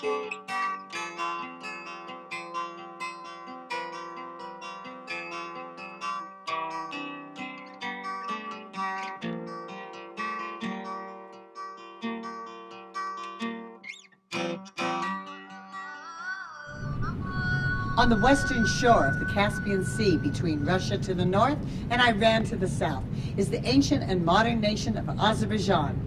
On the western shore of the Caspian Sea between Russia to the north and Iran to the south is the ancient and modern nation of Azerbaijan.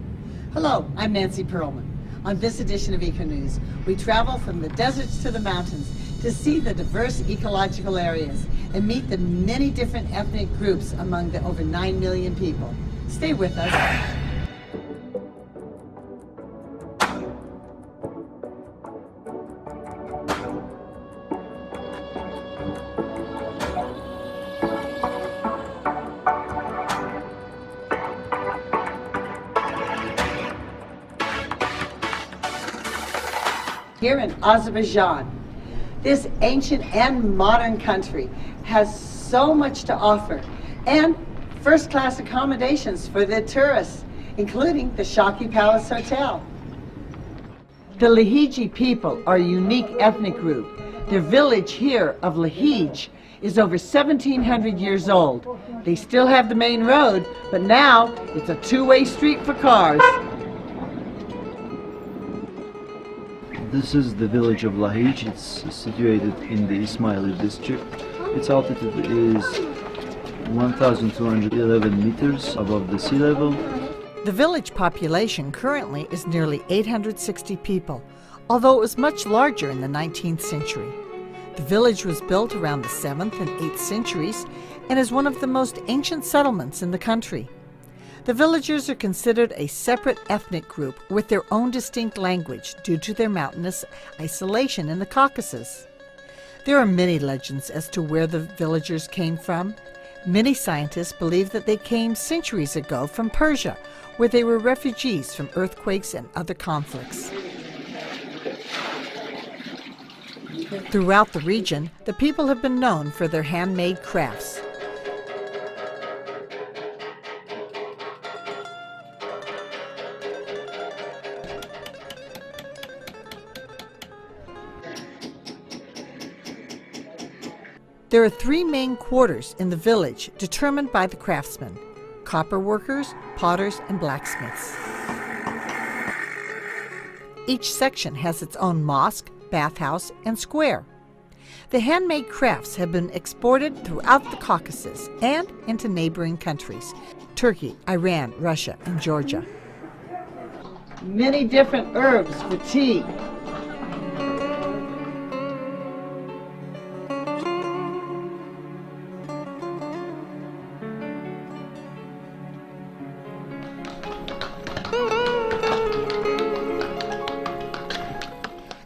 Hello, I'm Nancy Pearlman. On this edition of ECONEWS, we travel from the deserts to the mountains to see the diverse ecological areas and meet the many different ethnic groups among the over 9 million people. Stay with us. Here in Azerbaijan, this ancient and modern country has so much to offer, and first-class accommodations for the tourists, including the Shaki Palace Hotel. The Lahiji people are a unique ethnic group. Their village here of Lahij is over 1,700 years old. They still have the main road, but now it's a two-way street for cars. This is the village of Lahij. It's situated in the Ismaili district. Its altitude is 1,211 meters above the sea level. The village population currently is nearly 860 people, although it was much larger in the 19th century. The village was built around the 7th and 8th centuries and is one of the most ancient settlements in the country. The villagers are considered a separate ethnic group with their own distinct language due to their mountainous isolation in the Caucasus. There are many legends as to where the villagers came from. Many scientists believe that they came centuries ago from Persia, where they were refugees from earthquakes and other conflicts. Throughout the region, the people have been known for their handmade crafts. There are three main quarters in the village determined by the craftsmen: copper workers, potters, and blacksmiths. Each section has its own mosque, bathhouse, and square. The handmade crafts have been exported throughout the Caucasus and into neighboring countries: Turkey, Iran, Russia, and Georgia. Many different herbs for tea.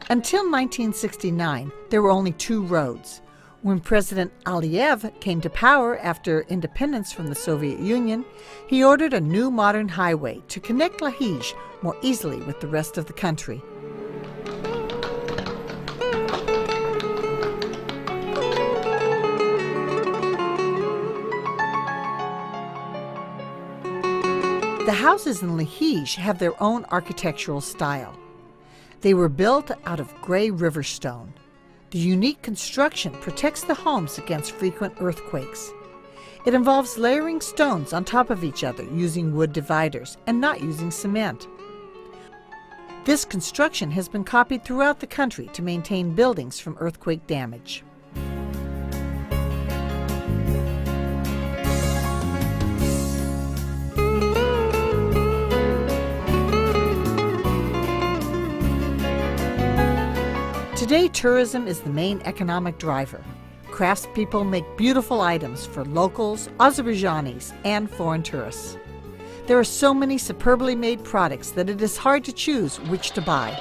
Until 1969, there were only two roads. When President Aliyev came to power after independence from the Soviet Union, he ordered a new modern highway to connect Lahij more easily with the rest of the country. The houses in Lahij have their own architectural style. They were built out of gray river stone. The unique construction protects the homes against frequent earthquakes. It involves layering stones on top of each other using wood dividers and not using cement. This construction has been copied throughout the country to maintain buildings from earthquake damage. Today, tourism is the main economic driver. Craftspeople make beautiful items for locals, Azerbaijanis, and foreign tourists. There are so many superbly made products that it is hard to choose which to buy.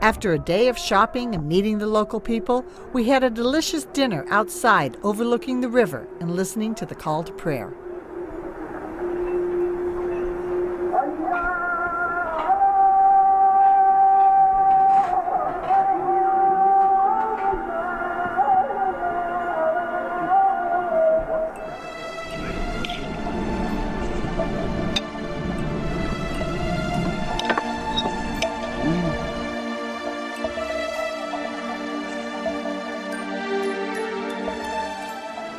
After a day of shopping and meeting the local people, we had a delicious dinner outside overlooking the river and listening to the call to prayer.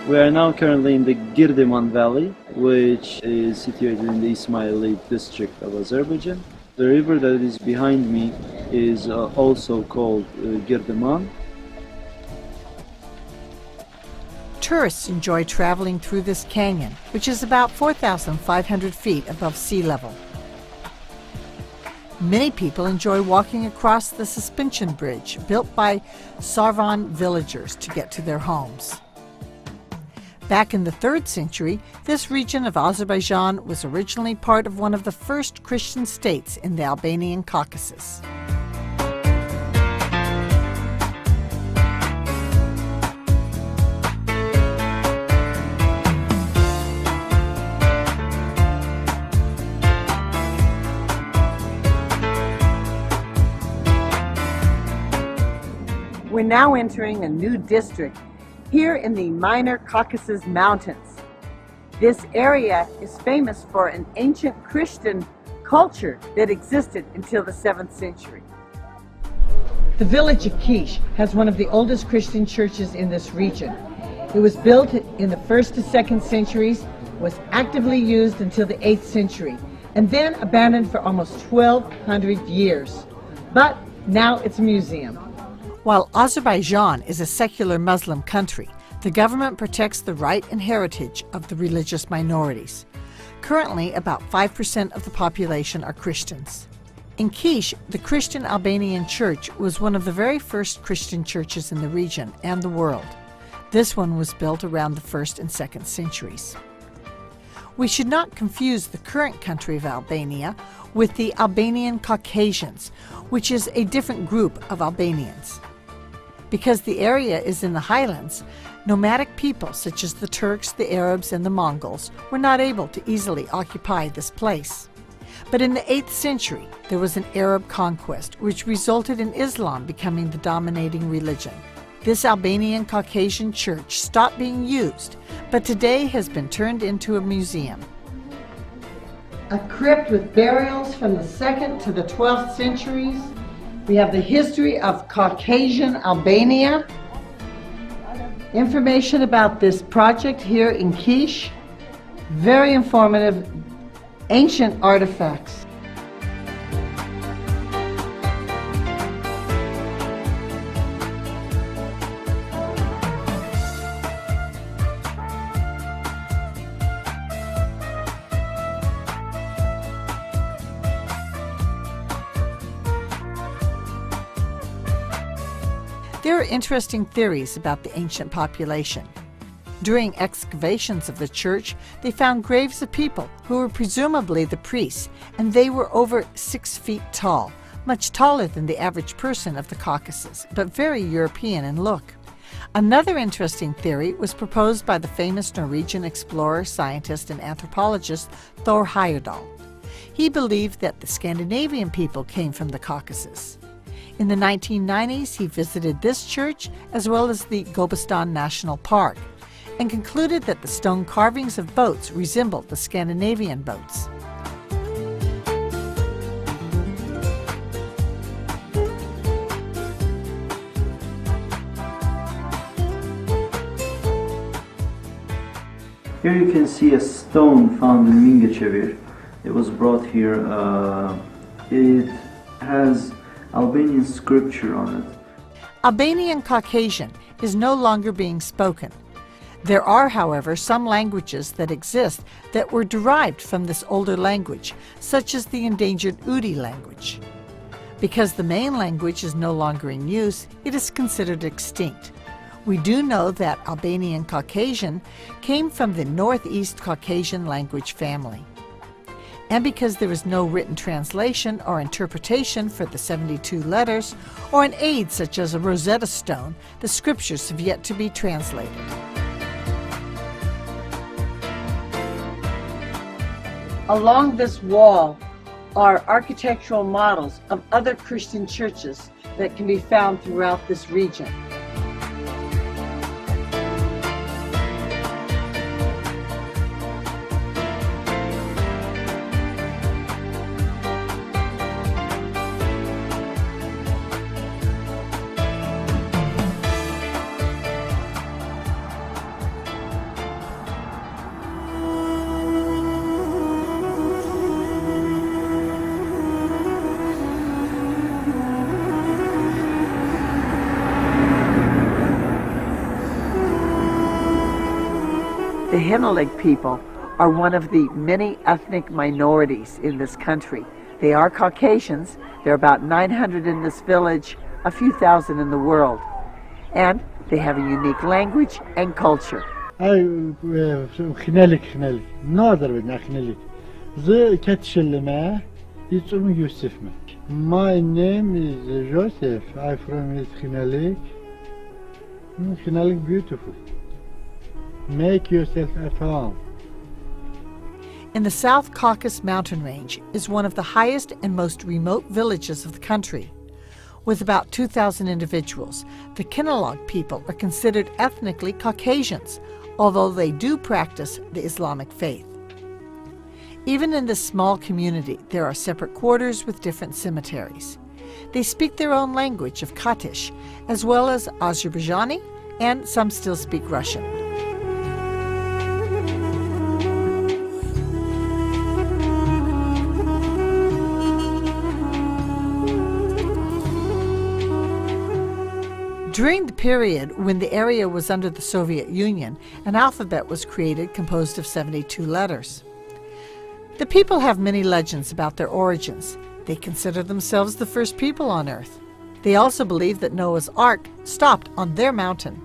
We are now currently in the Girdiman Valley, which is situated in the Ismaili district of Azerbaijan. The river that is behind me is also called Girdiman. Tourists enjoy traveling through this canyon, which is about 4,500 feet above sea level. Many people enjoy walking across the suspension bridge built by Sarvan villagers to get to their homes. Back in the 3rd century, this region of Azerbaijan was originally part of one of the first Christian states in the Albanian Caucasus. We're now entering a new district here in the Minor Caucasus Mountains. This area is famous for an ancient Christian culture that existed until the 7th century. The village of Kish has one of the oldest Christian churches in this region. It was built in the 1st to 2nd centuries, was actively used until the 8th century, and then abandoned for almost 1,200 years. But now it's a museum. While Azerbaijan is a secular Muslim country, the government protects the right and heritage of the religious minorities. Currently, about 5% of the population are Christians. In Kish, the Christian Albanian Church was one of the very first Christian churches in the region and the world. This one was built around the 1st and 2nd centuries. We should not confuse the current country of Albania with the Albanian Caucasians, which is a different group of Albanians. Because the area is in the highlands, nomadic people such as the Turks, the Arabs, and the Mongols were not able to easily occupy this place. But in the 8th century, there was an Arab conquest which resulted in Islam becoming the dominating religion. This Albanian Caucasian church stopped being used, but today has been turned into a museum. A crypt with burials from the 2nd to the 12th centuries. We have the history of Caucasian Albania. Information about this project here in Kish. Very informative, ancient artifacts. There are interesting theories about the ancient population. During excavations of the church, they found graves of people who were presumably the priests, and they were over 6 feet tall, much taller than the average person of the Caucasus, but very European in look. Another interesting theory was proposed by the famous Norwegian explorer, scientist, and anthropologist Thor Heyerdahl. He believed that the Scandinavian people came from the Caucasus. In the 1990s, he visited this church as well as the Gobestan National Park and concluded that the stone carvings of boats resembled the Scandinavian boats. Here you can see a stone found in Mingechevir. It was brought here. It has Albanian scripture on it. Albanian Caucasian is no longer being spoken. There are, however, some languages that exist that were derived from this older language, such as the endangered Udi language. Because the main language is no longer in use, it is considered extinct. We do know that Albanian Caucasian came from the Northeast Caucasian language family. And because there is no written translation or interpretation for the 72 letters, or an aid such as a Rosetta Stone, the scriptures have yet to be translated. Along this wall are architectural models of other Christian churches that can be found throughout this region. The Hinalig people are one of the many ethnic minorities in this country. They are Caucasians. There are about 900 in this village, a few thousand in the world. And they have a unique language and culture. خنالك ناظر بدنا خنالك زي كتشلمه يصوم يوسف مك. My name is Joseph. I'm from Khinalik. Khinalik beautiful. Make yourself at home. In the South Caucasus mountain range is one of the highest and most remote villages of the country. With about 2,000 individuals, the Kinnalog people are considered ethnically Caucasians, although they do practice the Islamic faith. Even in this small community, there are separate quarters with different cemeteries. They speak their own language of Katish, as well as Azerbaijani, and some still speak Russian. During the period when the area was under the Soviet Union, an alphabet was created composed of 72 letters. The people have many legends about their origins. They consider themselves the first people on Earth. They also believe that Noah's Ark stopped on their mountain.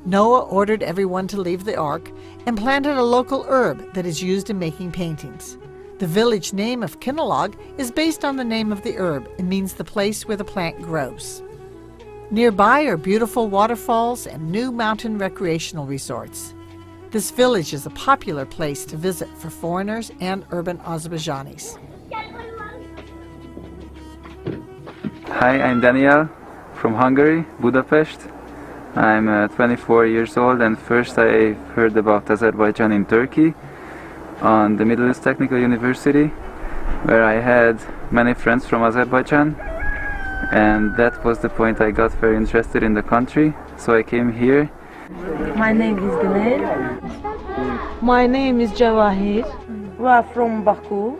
Noah ordered everyone to leave the Ark and planted a local herb that is used in making paintings. The village name of Kinnalog is based on the name of the herb and means the place where the plant grows. Nearby are beautiful waterfalls and new mountain recreational resorts. This village is a popular place to visit for foreigners and urban Azerbaijanis. Hi, I'm Daniel from Hungary, Budapest. I'm 24 years old, and first I heard about Azerbaijan in Turkey on the Middle East Technical University, where I had many friends from Azerbaijan. And that was the point I got very interested in the country, so I came here. My name is Gülay. My name is Jawahir. We are from Baku.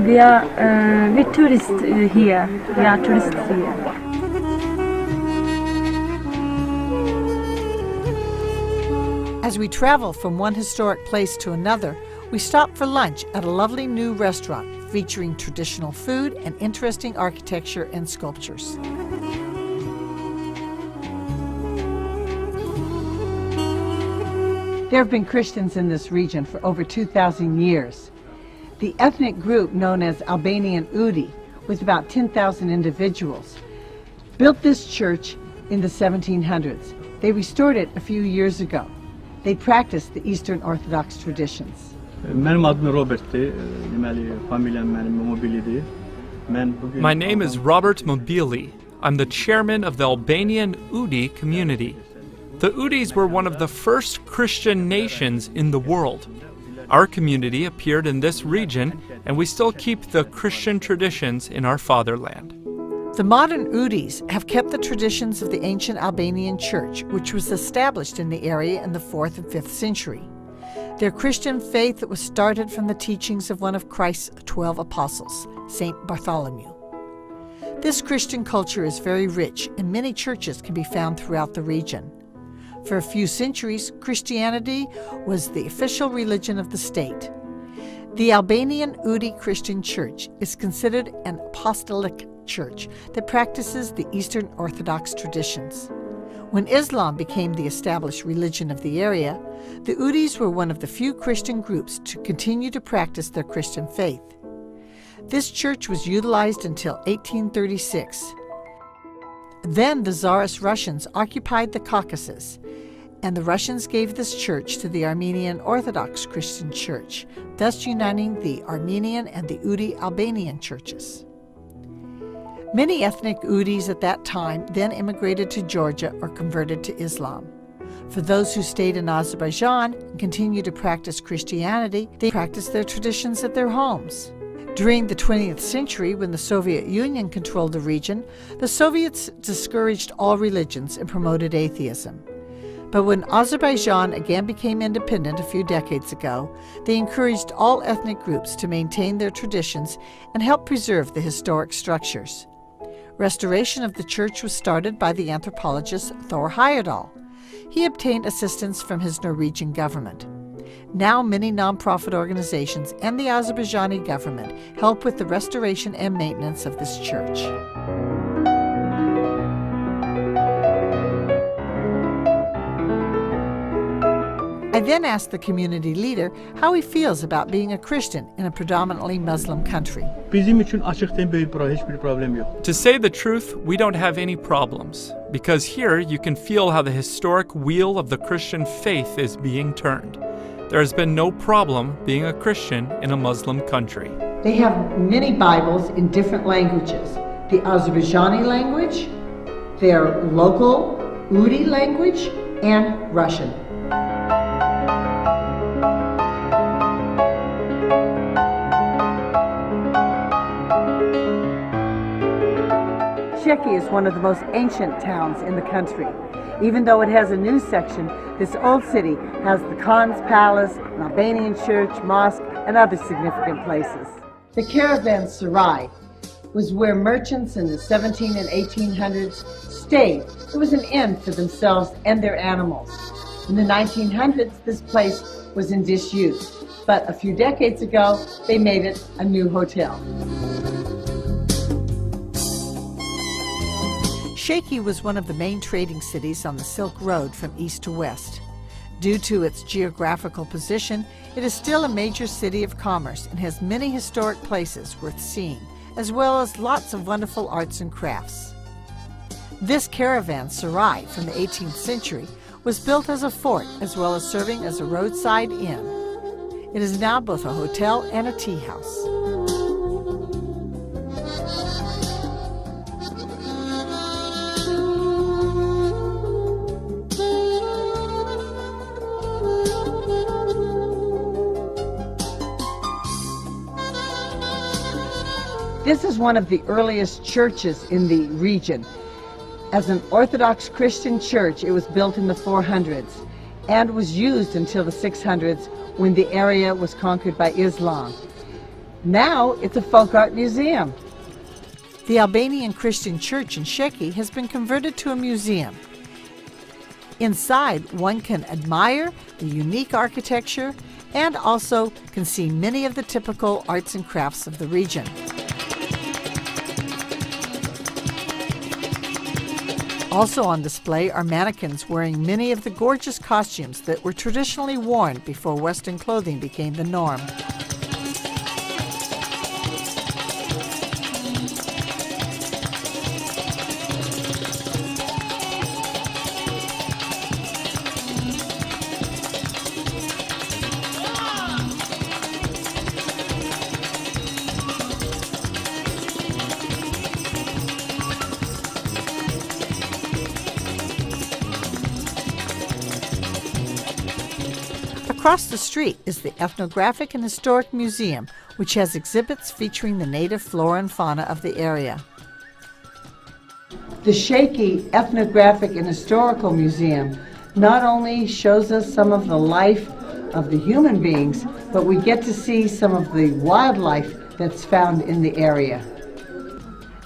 We tourists here. We are tourists here. As we travel from one historic place to another, we stop for lunch at a lovely new restaurant featuring traditional food and interesting architecture and sculptures. There have been Christians in this region for over 2,000 years. The ethnic group known as Albanian Udi, with about 10,000 individuals, built this church in the 1700s. They restored it a few years ago. They practiced the Eastern Orthodox traditions. My name is Robert Mobili. I'm the chairman of the Albanian Udi community. The Udis were one of the first Christian nations in the world. Our community appeared in this region, and we still keep the Christian traditions in our fatherland. The modern Udis have kept the traditions of the ancient Albanian church, which was established in the area in the 4th and 5th century. Their Christian faith that was started from the teachings of one of Christ's 12 apostles, Saint Bartholomew. This Christian culture is very rich, and many churches can be found throughout the region. For a few centuries, Christianity was the official religion of the state. The Albanian Udi Christian Church is considered an apostolic church that practices the Eastern Orthodox traditions. When Islam became the established religion of the area, the Udis were one of the few Christian groups to continue to practice their Christian faith. This church was utilized until 1836. Then the Tsarist Russians occupied the Caucasus, and the Russians gave this church to the Armenian Orthodox Christian Church, thus uniting the Armenian and the Udi Albanian churches. Many ethnic Udis at that time then immigrated to Georgia or converted to Islam. For those who stayed in Azerbaijan and continued to practice Christianity, they practiced their traditions at their homes. During the 20th century, when the Soviet Union controlled the region, the Soviets discouraged all religions and promoted atheism. But when Azerbaijan again became independent a few decades ago, they encouraged all ethnic groups to maintain their traditions and help preserve the historic structures. Restoration of the church was started by the anthropologist Thor Heyerdahl. He obtained assistance from his Norwegian government. Now many nonprofit organizations and the Azerbaijani government help with the restoration and maintenance of this church. I then asked the community leader how he feels about being a Christian in a predominantly Muslim country. Bizim için açıktan hiçbir problem yok. To say the truth, we don't have any problems, because here you can feel how the historic wheel of the Christian faith is being turned. There has been no problem being a Christian in a Muslim country. They have many Bibles in different languages. The Azerbaijani language, their local Udi language, and Russian. Sheki is one of the most ancient towns in the country. Even though it has a new section, this old city has the Khan's Palace, an Albanian church, mosque, and other significant places. The caravanserai was where merchants in the 17 and 1800s stayed. It was an inn for themselves and their animals. In the 1900s, this place was in disuse, but a few decades ago, they made it a new hotel. Sheki was one of the main trading cities on the Silk Road from east to west. Due to its geographical position, it is still a major city of commerce and has many historic places worth seeing, as well as lots of wonderful arts and crafts. This caravanserai from the 18th century was built as a fort as well as serving as a roadside inn. It is now both a hotel and a tea house. This is one of the earliest churches in the region. As an Orthodox Christian church, it was built in the 400s and was used until the 600s when the area was conquered by Islam. Now it's a folk art museum. The Albanian Christian church in Sheki has been converted to a museum. Inside, one can admire the unique architecture and also can see many of the typical arts and crafts of the region. Also on display are mannequins wearing many of the gorgeous costumes that were traditionally worn before Western clothing became the norm. Across the street is the Ethnographic and Historic Museum, which has exhibits featuring the native flora and fauna of the area. The Sheki Ethnographic and Historical Museum not only shows us some of the life of the human beings, but we get to see some of the wildlife that's found in the area.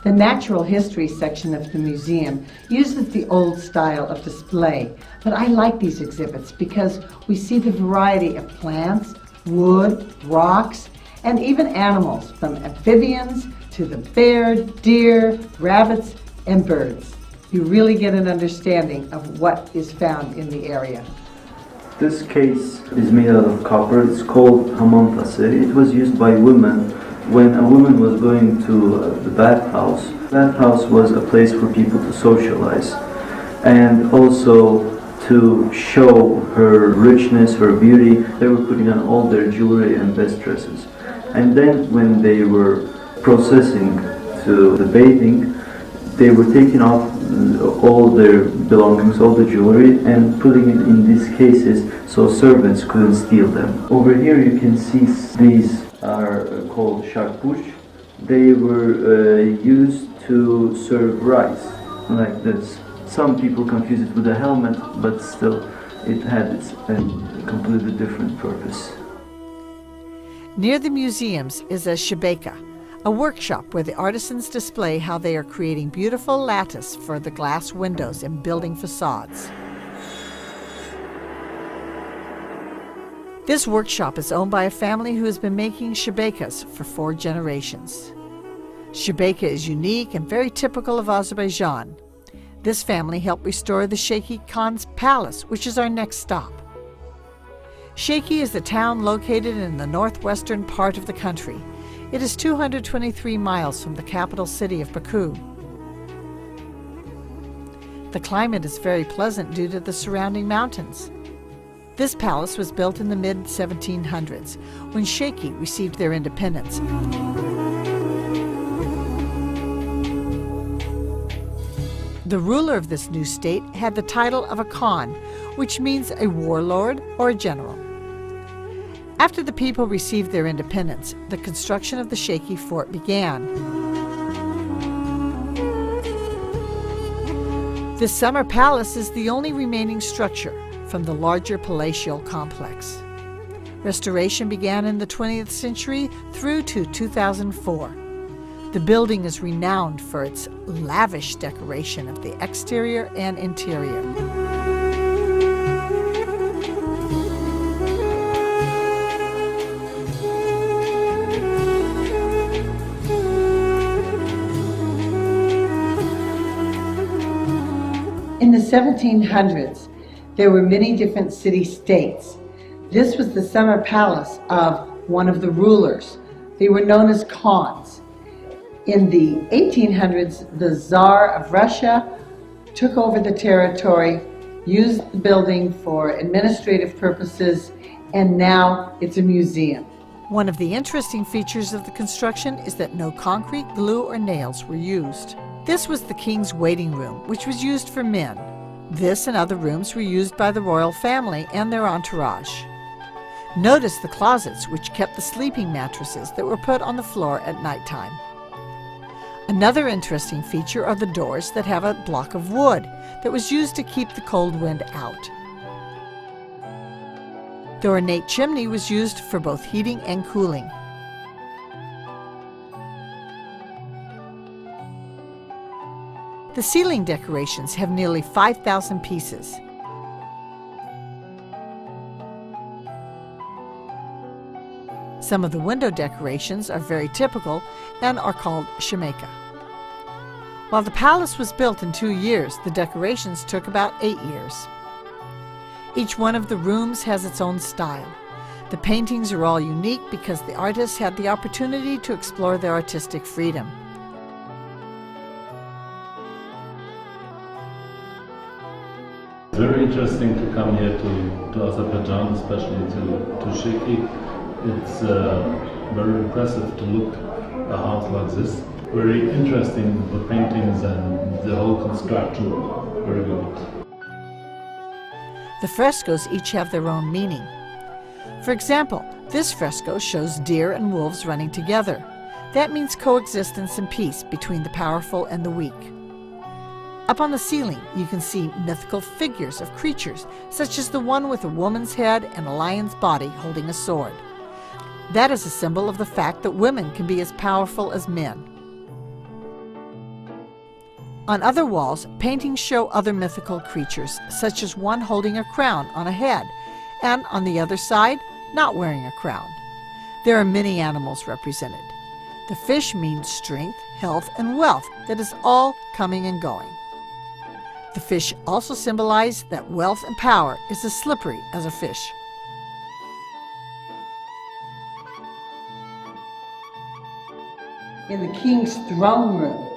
The natural history section of the museum uses the old style of display, but I like these exhibits because we see the variety of plants, wood, rocks, and even animals, from amphibians to the bear, deer, rabbits, and birds. you really get an understanding of what is found in the area. This case is made out of copper. It's called hamam tası. It was used by women when a woman was going to the bathhouse. The bathhouse was a place for people to socialize and also to show her richness, her beauty. They were putting on all their jewelry and best dresses. And then when they were processing to the bathing, they were taking off all their belongings, all the jewelry, and putting it in these cases so servants couldn't steal them. Over here you can see these are called sharpush. They were used to serve rice, like this. Some people confuse it with a helmet, but still it had its completely different purpose. Near the museums is a shebeka, a workshop where the artisans display how they are creating beautiful lattice for the glass windows and building facades. This workshop is owned by a family who has been making shebekas for 4 generations. Shebeka is unique and very typical of Azerbaijan. This family helped restore the Sheikh Khan's palace, which is our next stop. Sheikh is a town located in the northwestern part of the country. It is 223 miles from the capital city of Baku. The climate is very pleasant due to the surrounding mountains. This palace was built in the mid-1700s, when Sheikh received their independence. The ruler of this new state had the title of a Khan, which means a warlord or a general. After the people received their independence, the construction of the Sheikh fort began. This summer palace is the only remaining structure from the larger palatial complex. Restoration began in the 20th century through to 2004. The building is renowned for its lavish decoration of the exterior and interior. In the 1700s, there were many different city-states. This was the summer palace of one of the rulers. They were known as Khans. In the 1800s, the Tsar of Russia took over the territory, used the building for administrative purposes, and now it's a museum. One of the interesting features of the construction is that no concrete, glue, or nails were used. This was the king's waiting room, which was used for men. This and other rooms were used by the royal family and their entourage. Notice the closets, which kept the sleeping mattresses that were put on the floor at nighttime. Another interesting feature are the doors that have a block of wood that was used to keep the cold wind out. The ornate chimney was used for both heating and cooling. The ceiling decorations have nearly 5,000 pieces. Some of the window decorations are very typical and are called shemeka. While the palace was built in 2 years, the decorations took about 8 years. Each one of the rooms has its own style. The paintings are all unique because the artists had the opportunity to explore their artistic freedom. It's very interesting to come here to Azerbaijan, especially to Sheikh. It's very impressive to look a house like this. Very interesting, the paintings and the whole construction. Very good. The frescoes each have their own meaning. For example, this fresco shows deer and wolves running together. That means coexistence and peace between the powerful and the weak. Up on the ceiling, you can see mythical figures of creatures, such as the one with a woman's head and a lion's body holding a sword. That is a symbol of the fact that women can be as powerful as men. On other walls, paintings show other mythical creatures, such as one holding a crown on a head, and on the other side, not wearing a crown. There are many animals represented. The fish means strength, health, and wealth that is all coming and going. The fish also symbolize that wealth and power is as slippery as a fish. In the king's throne room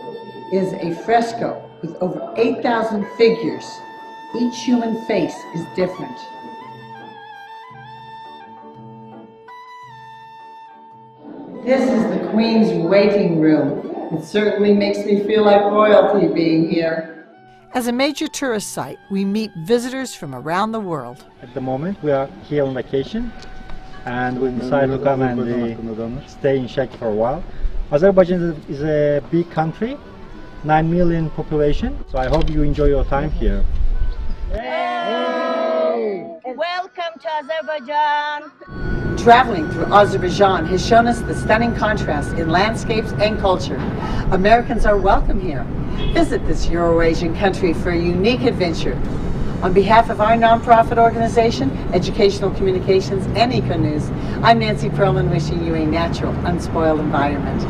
is a fresco with over 8,000 figures. Each human face is different. This is the Queen's waiting room. It certainly makes me feel like royalty being here. As a major tourist site, we meet visitors from around the world. At the moment, we are here on vacation, and we decided to come and stay in Sheki for a while. Azerbaijan is a big country, 9 million population, so I hope you enjoy your time here. Welcome to Azerbaijan! Traveling through Azerbaijan has shown us the stunning contrast in landscapes and culture. Americans are welcome here. Visit this Eurasian country for a unique adventure. On behalf of our nonprofit organization, Educational Communications and ECONEWS, I'm Nancy Pearlman, wishing you a natural, unspoiled environment.